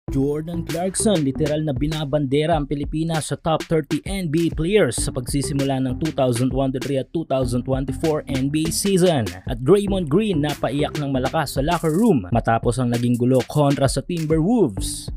Jordan Clarkson, literal na binabandera ang Pilipinas sa top 30 NBA players sa pagsisimula ng 2023 at 2024 NBA season. At Draymond Green napaiyak ng malakas sa locker room matapos ang naging gulo kontra sa Timberwolves.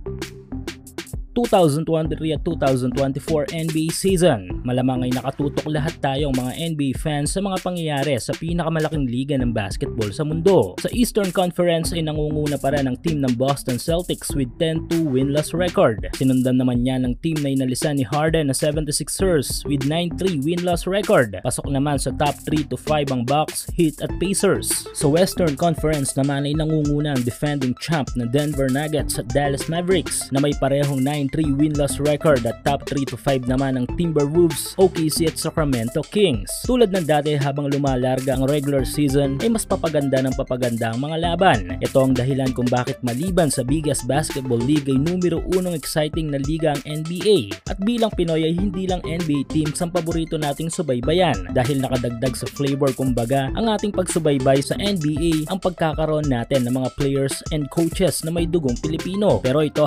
2023 at 2024 NBA season. Malamang ay nakatutok lahat tayong mga NBA fans sa mga pangyayari sa pinakamalaking liga ng basketball sa mundo. Sa Eastern Conference ay nangunguna pa rin ang team ng Boston Celtics with 10-2 win-loss record. Sinundan naman niya ng team na inalisan ni Harden na 76ers with 9-3 win-loss record. Pasok naman sa top 3 to 5 ang Bucks, Heat at Pacers. Sa Western Conference naman ay nangunguna ang defending champ na Denver Nuggets at Dallas Mavericks na may parehong 9-3 win-loss record at top 3 to 5 naman ang Timberwolves, OKC at Sacramento Kings. Tulad ng dati habang lumalarga ang regular season ay mas papaganda ng papaganda ang mga laban. Ito ang dahilan kung bakit maliban sa biggest basketball league ay numero 1 exciting na liga ang NBA. At bilang Pinoy ay hindi lang NBA teams ang paborito nating subaybayan dahil nakadagdag sa flavor kumbaga ang ating pagsubaybay sa NBA ang pagkakaroon natin ng mga players and coaches na may dugong Pilipino. Pero ito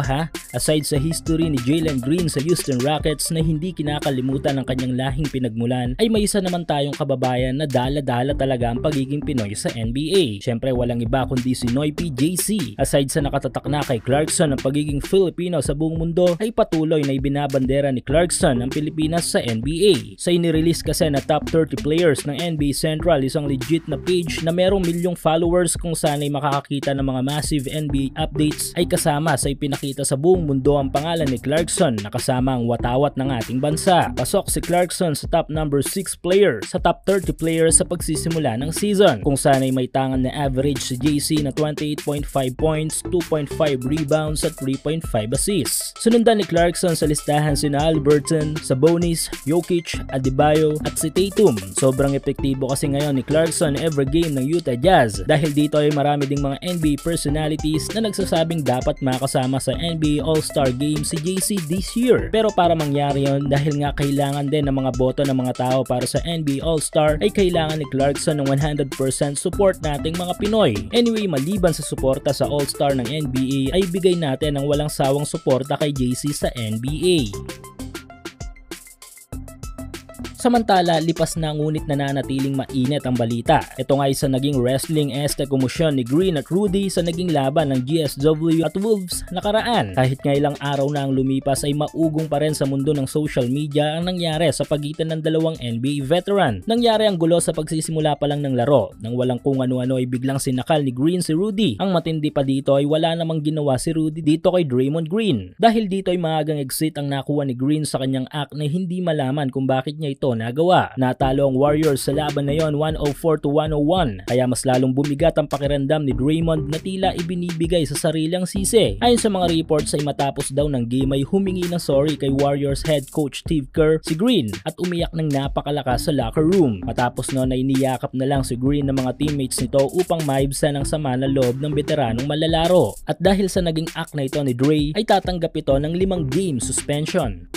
aside sa history ni Jalen Green sa Houston Rockets na hindi kinakalimutan ng kanyang lahing pinagmulan, ay may isa naman tayong kababayan na dala-dala talaga ang pagiging Pinoy sa NBA. Syempre walang iba kundi si Noipy JC. Aside sa nakatatak na kay Clarkson ang pagiging Filipino sa buong mundo, ay patuloy na ibinabandera ni Clarkson ang Pilipinas sa NBA. Sa inirelease kasi na top 30 players ng NBA Central, isang legit na page na merong milyong followers kung saan ay makakakita ng mga massive NBA updates, ay kasama sa ipinakita sa buong mundo ang pangalan ni Clarkson na kasama ang watawat ng ating bansa. Pasok si Clarkson sa top number 6 player sa top 30 players sa pagsisimula ng season, kung saan ay may tangan na average si JC na 28.5 points, 2.5 rebounds at 3.5 assists. Sunundan ni Clarkson sa listahan sina Haliburton, Sabonis, Jokic, Adebayo at si Tatum. Sobrang epektibo kasi ngayon ni Clarkson every game ng Utah Jazz dahil dito ay marami ding mga NBA personalities na nagsasabing dapat makasama sa NBA All-Star Game si JC this year. Pero para mangyari yon, dahil nga kailangan din ng mga boto ng mga tao para sa NBA All-Star, ay kailangan ni Clarkson ng 100% support nating mga Pinoy. Anyway, maliban sa suporta sa All-Star ng NBA, ay bigay natin ng walang sawang suporta kay JC sa NBA. Samantala, lipas na ngunit nananatiling mainit ang balita. Ito nga isa naging wrestling-esque komosyon ni Green at Rudy sa naging laban ng GSW at Wolves nakaraan. Kahit nga ilang araw na ang lumipas ay maugong pa rin sa mundo ng social media ang nangyari sa pagitan ng dalawang NBA veteran. Nangyari ang gulo sa pagsisimula pa lang ng laro. Nang walang kung ano-ano ay biglang sinakal ni Green si Rudy. Ang matindi pa dito ay wala namang ginawa si Rudy dito kay Draymond Green. Dahil dito ay maagang exit ang nakuha ni Green sa kanyang act na hindi malaman kung bakit niya ito nagawa. Natalo ang Warriors sa laban na yon 104-101, kaya mas lalong bumigat ang pakiramdam ni Draymond na tila ibinibigay sa sariling sisi. Ayon sa mga reports ay matapos daw ng game ay humingi ng sorry kay Warriors head coach Steve Kerr si Green at umiyak ng napakalakas sa locker room. Matapos noon ay niyakap na lang si Green ng mga teammates nito upang maibsan ang sama na loob ng veteranong malalaro. At dahil sa naging act na ito ni Dre ay tatanggap ito ng 5 game suspension.